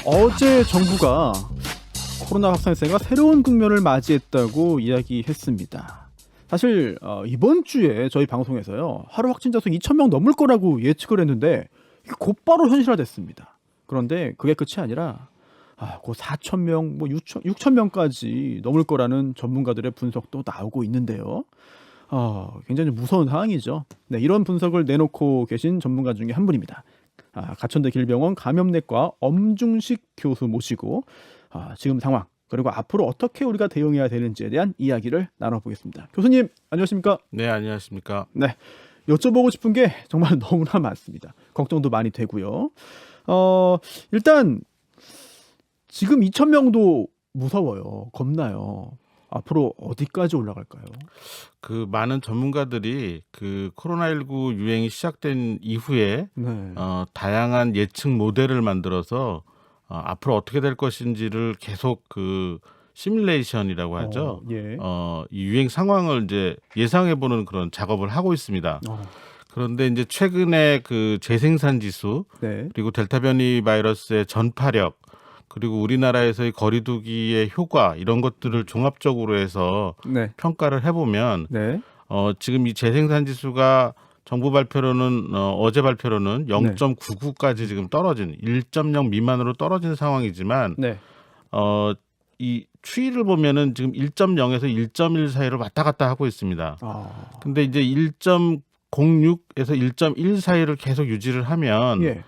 어제 정부가 코로나 확산세가 새로운 국면을 맞이했다고 이야기했습니다. 사실 이번 주에 저희 방송에서요, 하루 확진자 수 2,000명 넘을 거라고 예측을 했는데 이게 곧바로 현실화됐습니다. 그런데 그게 끝이 아니라 곧 4,000명, 6,000명까지 넘을 거라는 전문가들의 분석도 나오고 있는데요. 굉장히 무서운 상황이죠. 네, 이런 분석을 내놓고 계신 전문가 중에 한 분입니다. 가천대 길병원 감염내과 엄중식 교수 모시고 지금 상황 그리고 앞으로 어떻게 우리가 대응해야 되는지에 대한 이야기를 나눠보겠습니다. 교수님 안녕하십니까? 네, 안녕하십니까? 네, 여쭤보고 싶은 게 정말 너무나 많습니다. 걱정도 많이 되고요. 일단 지금 2,000명도 무서워요. 겁나요. 앞으로 어디까지 올라갈까요? 그 많은 전문가들이 그 코로나19 유행이 시작된 이후에 네. 다양한 예측 모델을 만들어서 앞으로 어떻게 될 것인지를 계속 그 시뮬레이션이라고 하죠. 예. 이 유행 상황을 이제 예상해 보는 그런 작업을 하고 있습니다. 그런데 이제 최근에 그 재생산 지수 네. 그리고 델타 변이 바이러스의 전파력 그리고 우리나라에서의 거리두기의 효과 이런 것들을 종합적으로 해서 네. 평가를 해보면 네. 지금 이 재생산 지수가 정부 발표로는 어제 발표로는 0.99까지 지금 떨어진 1.0 미만으로 떨어진 상황이지만 네. 이 추이를 보면은 지금 1.0에서 1.1 사이를 왔다 갔다 하고 있습니다. 근데 이제 1.06에서 1.1 사이를 계속 유지를 하면 예.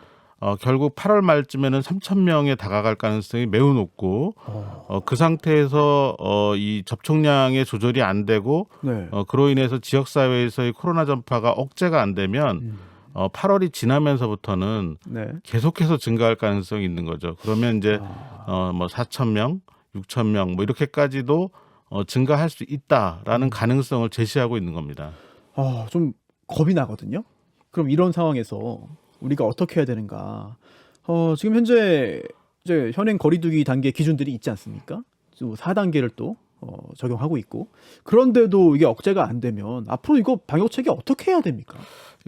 결국 8월 말쯤에는 3,000명에 다가갈 가능성이 매우 높고 그 상태에서 이 접촉량의 조절이 안 되고 네. 그로 인해서 지역 사회에서의 코로나 전파가 억제가 안 되면 8월이 지나면서부터는 네. 계속해서 증가할 가능성이 있는 거죠. 그러면 이제 뭐 4,000명, 6,000명 뭐 이렇게까지도 증가할 수 있다라는 가능성을 제시하고 있는 겁니다. 좀 겁이 나거든요. 그럼 이런 상황에서 우리가 어떻게 해야 되는가? 지금 현재 이제 현행 거리두기 단계 기준들이 있지 않습니까? 4단계를 또 적용하고 있고 그런데도 이게 억제가 안 되면 앞으로 이거 방역책이 어떻게 해야 됩니까?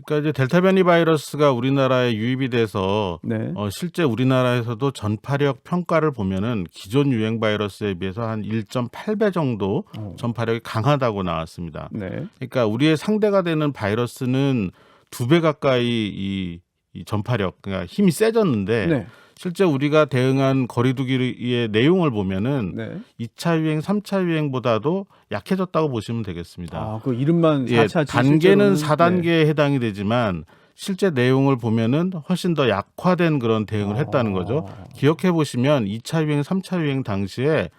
그러니까 이제 델타 변이 바이러스가 우리나라에 유입이 돼서 네. 실제 우리나라에서도 전파력 평가를 보면은 기존 유행 바이러스에 비해서 한 1.8배 정도 전파력이 강하다고 나왔습니다. 네. 그러니까 우리의 상대가 되는 바이러스는 2배 가까이 이 전파력, 그러니까 힘이 세졌는데 네. 실제 우리가 대응한 거리두기의 내용을 보면은 네. 2차 2차 유행, 3차 유행보다도 약해졌다고 보시면 되겠습니다. 그 이름만 4차지 단계는 실제로는 4단계에 해당이 되지만 실제 내용을 보면은 훨씬 더 약화된 그런 대응을 했다는 거죠. 기억해 보시면 2차 유행, 3차 유행 당시에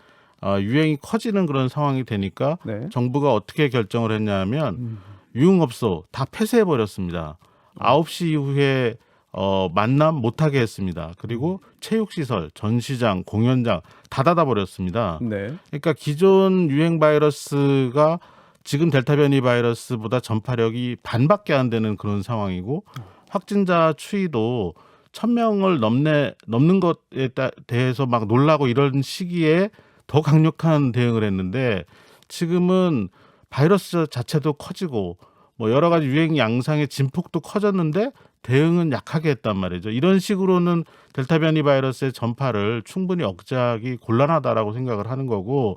유행이 커지는 그런 상황이 되니까 네. 정부가 어떻게 결정을 했냐면 유흥업소 다 폐쇄해 버렸습니다. 9시 이후에 만남 못하게 했습니다. 그리고 체육시설, 전시장, 공연장 다 닫아버렸습니다. 네. 그러니까 기존 유행 바이러스가 지금 델타 변이 바이러스보다 전파력이 반밖에 안 되는 그런 상황이고 확진자 추이도 1,000명을 넘는 것에 대해서 막 놀라고 이런 시기에 더 강력한 대응을 했는데 지금은 바이러스 자체도 커지고 뭐 여러 가지 유행 양상의 진폭도 커졌는데 대응은 약하게 했단 말이죠. 이런 식으로는 델타 변이 바이러스의 전파를 충분히 억제하기 곤란하다라고 생각을 하는 거고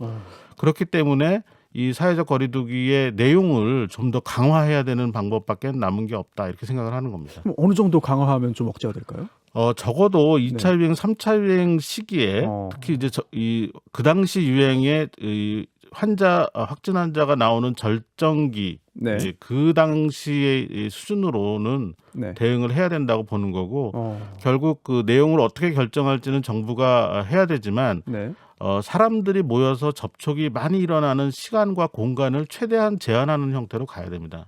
그렇기 때문에 이 사회적 거리두기의 내용을 좀 더 강화해야 되는 방법밖에 남은 게 없다 이렇게 생각을 하는 겁니다. 그럼 어느 정도 강화하면 좀 억제가 될까요? 적어도 2차 유행, 3차 유행 시기에 특히 이제 그 당시 유행의 이 확진 환자가 나오는 절정기 네. 이제 그 당시의 수준으로는 네. 대응을 해야 된다고 보는 거고 결국 그 내용을 어떻게 결정할지는 정부가 해야 되지만 네. 사람들이 모여서 접촉이 많이 일어나는 시간과 공간을 최대한 제한하는 형태로 가야 됩니다.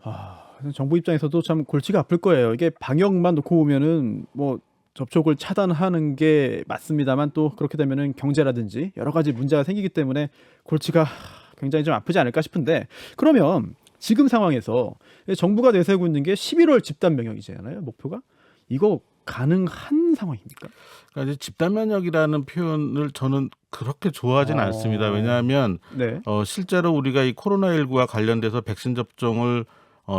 정부 입장에서도 참 골치가 아플 거예요. 이게 방역만 놓고 보면은 뭐 접촉을 차단하는 게 맞습니다만 또 그렇게 되면은 경제라든지 여러 가지 문제가 생기기 때문에 골치가 굉장히 좀 아프지 않을까 싶은데 그러면 지금 상황에서 정부가 내세우고 있는 게 11월 집단 면역이잖아요. 목표가 이거 가능한 상황입니까? 그러니까 이제 집단 면역이라는 표현을 저는 그렇게 좋아하진 않습니다. 왜냐하면 네. 실제로 우리가 이 코로나19와 관련돼서 백신 접종을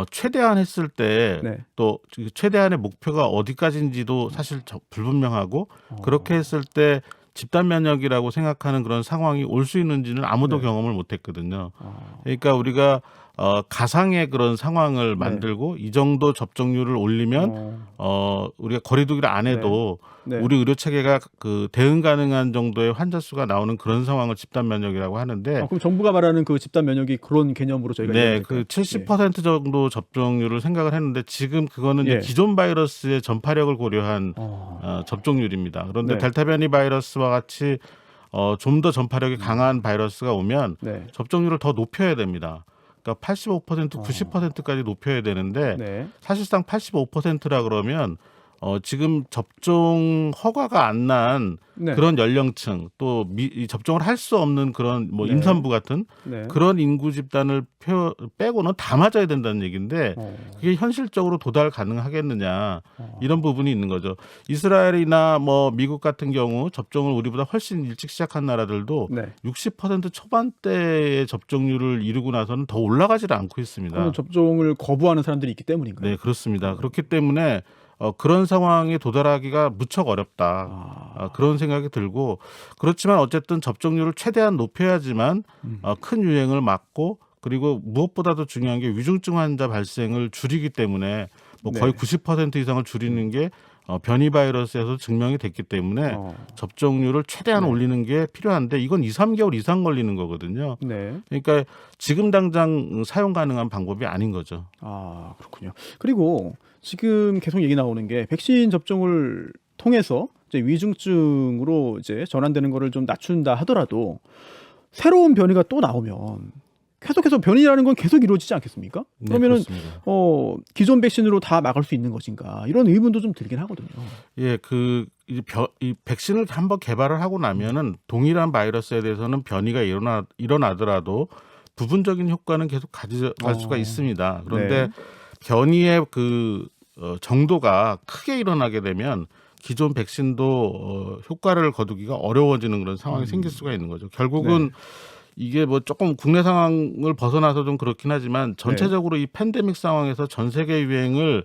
최대한 했을 때 네. 또 최대한의 목표가 어디까지인지도 사실 불분명하고 그렇게 했을 때 집단 면역이라고 생각하는 그런 상황이 올 수 있는지는 아무도 네. 경험을 못했거든요. 그러니까 우리가 가상의 그런 상황을 네. 만들고 이 정도 접종률을 올리면 우리가 거리두기를 안 해도 네. 우리 의료 체계가 그 대응 가능한 정도의 환자 수가 나오는 그런 상황을 집단 면역이라고 하는데 그럼 정부가 말하는 그 집단 면역이 그런 개념으로 저희가 네, 이해해야 그 될까요? 70% 정도 접종률을 생각을 했는데 지금 그거는 이제 예. 기존 바이러스의 전파력을 고려한 접종률입니다. 그런데 네. 델타 변이 바이러스와 같이 좀 더 전파력이 강한 바이러스가 오면 네. 접종률을 더 높여야 됩니다. 그러니까 85%, 90%까지 높여야 되는데 네. 사실상 85%라 그러면 지금 접종 허가가 안 난 네. 그런 연령층 또 이 접종을 할 수 없는 그런 뭐 네. 임산부 같은 네. 그런 인구 집단을 빼고는 다 맞아야 된다는 얘기인데 그게 현실적으로 도달 가능하겠느냐 이런 부분이 있는 거죠. 이스라엘이나 뭐 미국 같은 경우 접종을 우리보다 훨씬 일찍 시작한 나라들도 네. 60% 초반대의 접종률을 이루고 나서는 더 올라가지를 않고 있습니다. 그러면 접종을 거부하는 사람들이 있기 때문인가요? 네, 그렇습니다. 그렇기 때문에 그런 상황에 도달하기가 무척 어렵다. 그런 생각이 들고 그렇지만 어쨌든 접종률을 최대한 높여야지만 큰 유행을 막고 그리고 무엇보다도 중요한 게 위중증 환자 발생을 줄이기 때문에 뭐 거의 네. 90% 이상을 줄이는 게 변이 바이러스에서 증명이 됐기 때문에 접종률을 최대한 네. 올리는 게 필요한데 이건 2, 3개월 이상 걸리는 거거든요. 네. 그러니까 지금 당장 사용 가능한 방법이 아닌 거죠. 그렇군요. 그리고 지금 계속 얘기 나오는 게 백신 접종을 통해서 이제 위중증으로 이제 전환되는 거를 좀 낮춘다 하더라도 새로운 변이가 또 나오면 계속해서 변이라는 건 계속 이루어지지 않겠습니까? 네, 그러면은 그렇습니다. 기존 백신으로 다 막을 수 있는 것인가 이런 의문도 좀 들긴 하거든요. 예, 이 백신을 한번 개발을 하고 나면은 동일한 바이러스에 대해서는 변이가 일어나더라도 부분적인 효과는 계속 가져갈 수가 있습니다. 그런데 네. 변이의 정도가 크게 일어나게 되면 기존 백신도 효과를 거두기가 어려워지는 그런 상황이 생길 수가 있는 거죠. 결국은 이게 뭐 조금 국내 상황을 벗어나서 좀 그렇긴 하지만 전체적으로 이 팬데믹 상황에서 전 세계 유행을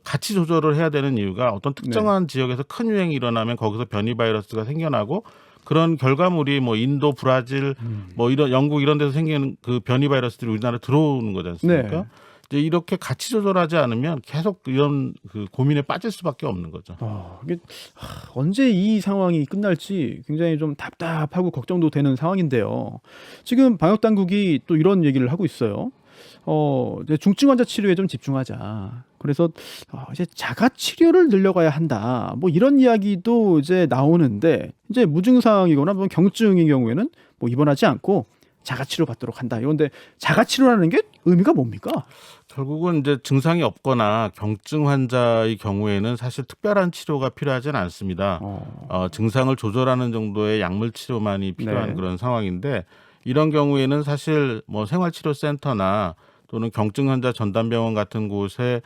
같이 조절을 해야 되는 이유가 어떤 특정한 지역에서 큰 유행이 일어나면 거기서 변이 바이러스가 생겨나고 그런 결과물이 뭐 인도, 브라질, 뭐 이런 영국 이런 데서 생기는 그 변이 바이러스들이 우리나라에 들어오는 거지 않습니까? 네. 이제 이렇게 같이 조절하지 않으면 계속 이런 그 고민에 빠질 수밖에 없는 거죠. 이게 언제 이 상황이 끝날지 굉장히 좀 답답하고 걱정도 되는 상황인데요. 지금 방역 당국이 또 이런 얘기를 하고 있어요. 이제 중증 환자 치료에 좀 집중하자. 그래서 이제 자가 치료를 늘려가야 한다. 뭐 이런 이야기도 이제 나오는데 이제 무증상이거나 뭐 경증인 경우에는 뭐 입원하지 않고 자가 치료 받도록 한다. 이건데 자가 치료라는 게 의미가 뭡니까? 결국은 이제 증상이 없거나 경증 환자의 경우에는 사실 특별한 치료가 필요하지는 않습니다. 증상을 조절하는 정도의 약물 치료만이 필요한 네. 그런 상황인데 이런 경우에는 사실 뭐 생활치료센터나 또는 경증 환자 전담병원 같은 곳에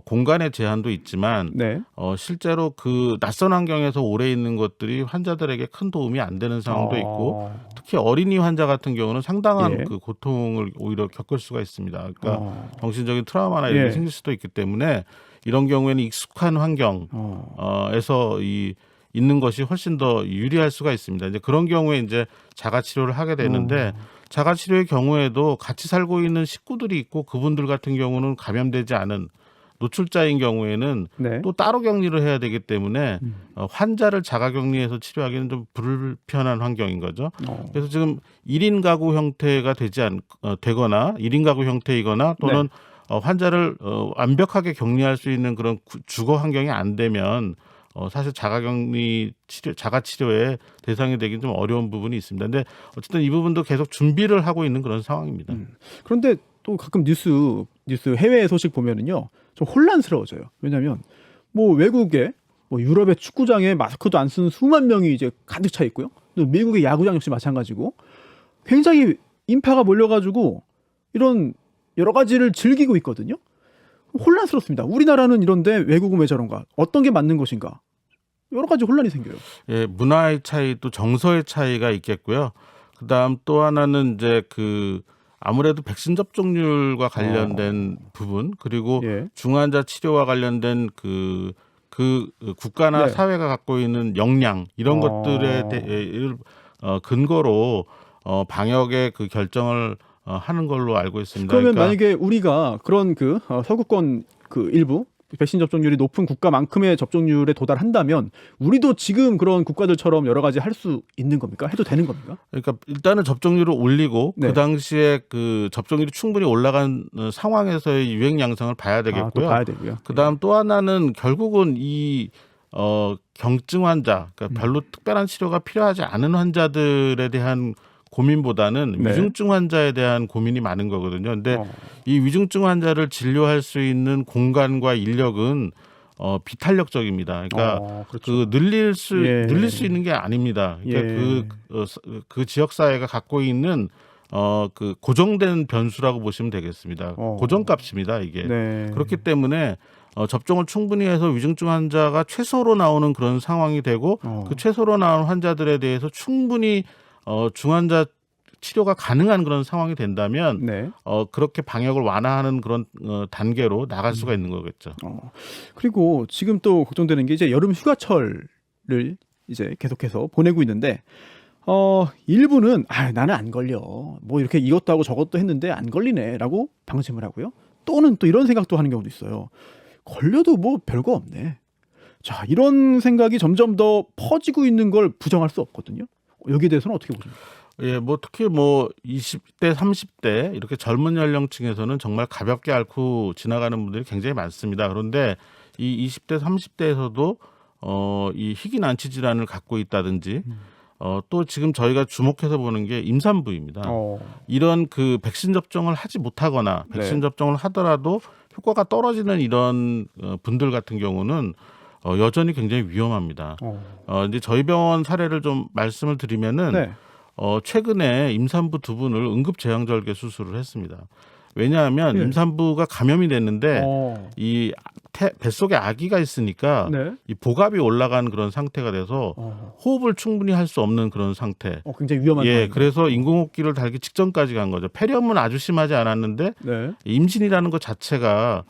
공간의 제한도 있지만 네. 실제로 그 낯선 환경에서 오래 있는 것들이 환자들에게 큰 도움이 안 되는 상황도 있고 특히 어린이 환자 같은 경우는 상당한 예. 그 고통을 오히려 겪을 수가 있습니다. 그러니까 정신적인 트라우마나 이런 게 예. 생길 수도 있기 때문에 이런 경우에는 익숙한 환경에서 있는 것이 훨씬 더 유리할 수가 있습니다. 이제 그런 경우에 이제 자가 치료를 하게 되는데 자가 치료의 경우에도 같이 살고 있는 식구들이 있고 그분들 같은 경우는 감염되지 않은 노출자인 경우에는 네. 또 따로 격리를 해야 되기 때문에 환자를 자가 격리해서 치료하기는 좀 불편한 환경인 거죠. 그래서 지금 1인 가구 형태가 되거나 1인 가구 형태이거나 또는 환자를 완벽하게 격리할 수 있는 그런 주거 환경이 안 되면 사실 자가 치료의 대상이 되긴 좀 어려운 부분이 있습니다. 근데 어쨌든 이 부분도 계속 준비를 하고 있는 그런 상황입니다. 그런데 또 가끔 뉴스 해외 소식 보면은요 좀 혼란스러워져요. 왜냐하면 뭐 외국에 뭐 유럽의 축구장에 마스크도 안 쓴 수만 명이 이제 가득 차 있고요. 또 미국의 야구장 역시 마찬가지고 굉장히 인파가 몰려가지고 이런 여러 가지를 즐기고 있거든요. 혼란스럽습니다. 우리나라는 이런데 외국은 왜 저런가? 어떤 게 맞는 것인가? 여러 가지 혼란이 생겨요. 예, 문화의 차이 또 정서의 차이가 있겠고요. 그다음 또 하나는 이제 아무래도 백신 접종률과 관련된 부분 그리고 예. 중환자 치료와 관련된 그 국가나 네. 사회가 갖고 있는 역량 이런 것들에 근거로 방역의 그 결정을 하는 걸로 알고 있습니다. 그러면 그러니까 만약에 우리가 그런 서구권 일부 백신 접종률이 높은 국가만큼의 접종률에 도달한다면 우리도 지금 그런 국가들처럼 여러 가지 할 수 있는 겁니까? 해도 되는 겁니까? 그러니까 일단은 접종률을 올리고 네. 그 당시에 그 접종률이 충분히 올라간 상황에서의 유행 양상을 봐야 되겠고요. 또 봐야 되고요. 그다음 또 하나는 결국은 이 경증 환자, 그러니까 별로 특별한 치료가 필요하지 않은 환자들에 대한 고민보다는 네. 위중증 환자에 대한 고민이 많은 거거든요. 근데 이 위중증 환자를 진료할 수 있는 공간과 인력은 비탄력적입니다. 그러니까 그렇죠. 늘릴 수 있는 게 아닙니다. 예. 그 지역 사회가 갖고 있는 그 고정된 변수라고 보시면 되겠습니다. 고정값입니다, 이게. 네. 그렇기 때문에 접종을 충분히 해서 위중증 환자가 최소로 나오는 그런 상황이 되고 그 최소로 나오는 환자들에 대해서 충분히 중환자 치료가 가능한 그런 상황이 된다면 네. 그렇게 방역을 완화하는 그런 단계로 나갈 수가 있는 거겠죠. 그리고 지금 또 걱정되는 게 이제 여름 휴가철을 이제 계속해서 보내고 있는데 일부는 나는 안 걸려. 뭐 이렇게 이것도 하고 저것도 했는데 안 걸리네라고 방심을 하고요. 또는 또 이런 생각도 하는 경우도 있어요. 걸려도 뭐 별거 없네. 자, 이런 생각이 점점 더 퍼지고 있는 걸 부정할 수 없거든요. 여기에 대해서는 어떻게 보십니까? 예, 뭐 특히 뭐 20대, 30대 이렇게 젊은 연령층에서는 정말 가볍게 앓고 지나가는 분들이 굉장히 많습니다. 그런데 이 20대, 30대에서도 이 희귀 난치 질환을 갖고 있다든지 또 지금 저희가 주목해서 보는 게 임산부입니다. 이런 그 백신 접종을 하지 못하거나 백신 접종을 하더라도 효과가 떨어지는 이런 분들 같은 경우는 여전히 굉장히 위험합니다. 이제 저희 병원 사례를 좀 말씀을 드리면은 최근에 임산부 2분을 응급 제왕절개 수술을 했습니다. 왜냐하면 임산부가 감염이 됐는데 이 뱃속에 아기가 있으니까 이 복압이 올라간 그런 상태가 돼서 호흡을 충분히 할 수 없는 그런 상태. 굉장히 위험한 상황이네요. 그래서 인공호흡기를 달기 직전까지 간 거죠. 폐렴은 아주 심하지 않았는데 임신이라는 것 자체가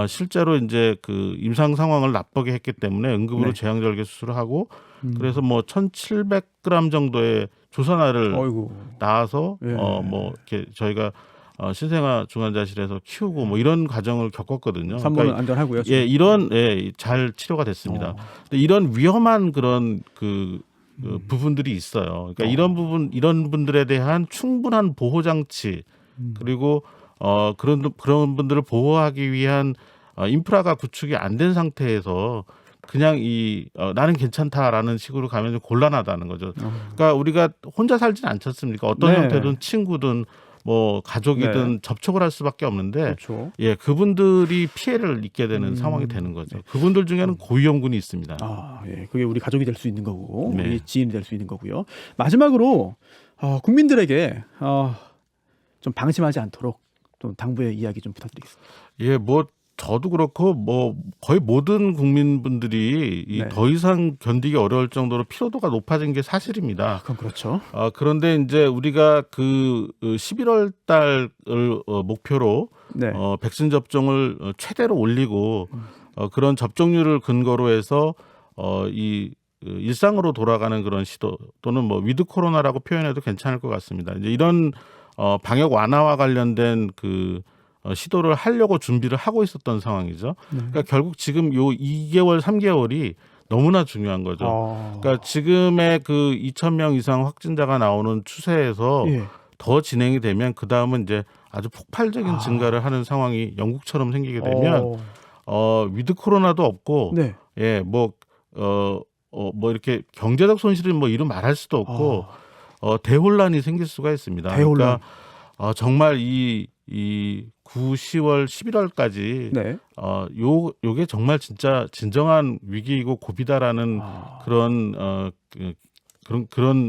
실제로 이제 그 임상 상황을 나쁘게 했기 때문에 응급으로 제왕절개 수술을 하고 그래서 뭐 1,700g 정도의 조선알을 낳아서 뭐 이렇게 저희가 신생아 중환자실에서 키우고 뭐 이런 과정을 겪었거든요. 산모는 그러니까 안전하고요. 이런 잘 치료가 됐습니다. 근데 이런 위험한 그런 부분들이 있어요. 그러니까 이런 분들에 대한 충분한 보호 장치 그리고 그런 분들을 보호하기 위한 인프라가 구축이 안 된 상태에서 그냥 나는 괜찮다라는 식으로 가면 좀 곤란하다는 거죠. 그러니까 우리가 혼자 살지는 않지 않습니까? 어떤 형태든 친구든 뭐 가족이든 접촉을 할 수밖에 없는데 그분들이 피해를 입게 되는 상황이 되는 거죠. 그분들 중에는 고위험군이 있습니다. 그게 우리 가족이 될 수 있는 거고 우리 지인이 될 수 있는 거고요. 마지막으로 국민들에게 좀 방심하지 않도록 좀 당부의 이야기 좀 부탁드리겠습니다. 뭐 저도 그렇고 뭐 거의 모든 국민분들이 더 이상 견디기 어려울 정도로 피로도가 높아진 게 사실입니다. 그건 그렇죠. 그런데 이제 우리가 그 11월 달을 목표로 백신 접종을 최대로 올리고 그런 접종률을 근거로 해서 이 일상으로 돌아가는 그런 시도 또는 뭐 위드 코로나라고 표현해도 괜찮을 것 같습니다. 이제 이런 방역 완화와 관련된 시도를 하려고 준비를 하고 있었던 상황이죠. 그러니까 결국 지금 요 2개월, 3개월이 너무나 중요한 거죠. 그러니까 지금의 2,000명 이상 확진자가 나오는 추세에서 더 진행이 되면 그 다음은 이제 아주 폭발적인 증가를 하는 상황이 영국처럼 생기게 되면 위드 코로나도 없고 뭐 이렇게 경제적 손실은 뭐 이루 말할 수도 없고 대혼란이 생길 수가 있습니다. 그러니까 정말 이 9, 10월, 11월까지 요게 정말 진짜 진정한 위기이고 고비다라는 그런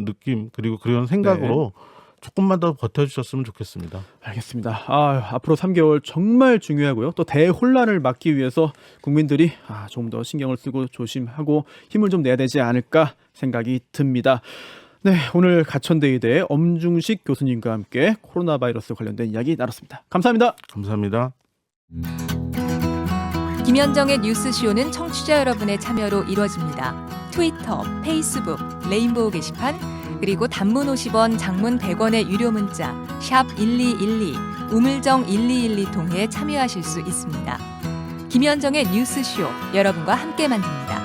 느낌 그리고 그런 생각으로 조금만 더 버텨주셨으면 좋겠습니다. 알겠습니다. 앞으로 3개월 정말 중요하고요. 또 대혼란을 막기 위해서 국민들이 좀 더 신경을 쓰고 조심하고 힘을 좀 내야 되지 않을까 생각이 듭니다. 네, 오늘 가천대의대 엄중식 교수님과 함께 코로나 바이러스 관련된 이야기 나눴습니다. 감사합니다. 감사합니다. 김현정의 뉴스쇼는 청취자 여러분의 참여로 이루어집니다. 트위터, 페이스북, 레인보우 게시판, 그리고 단문 50원, 장문 100원의 유료 문자 샵 1212, 우물정 1212 통해 참여하실 수 있습니다. 김현정의 뉴스쇼, 여러분과 함께 만듭니다.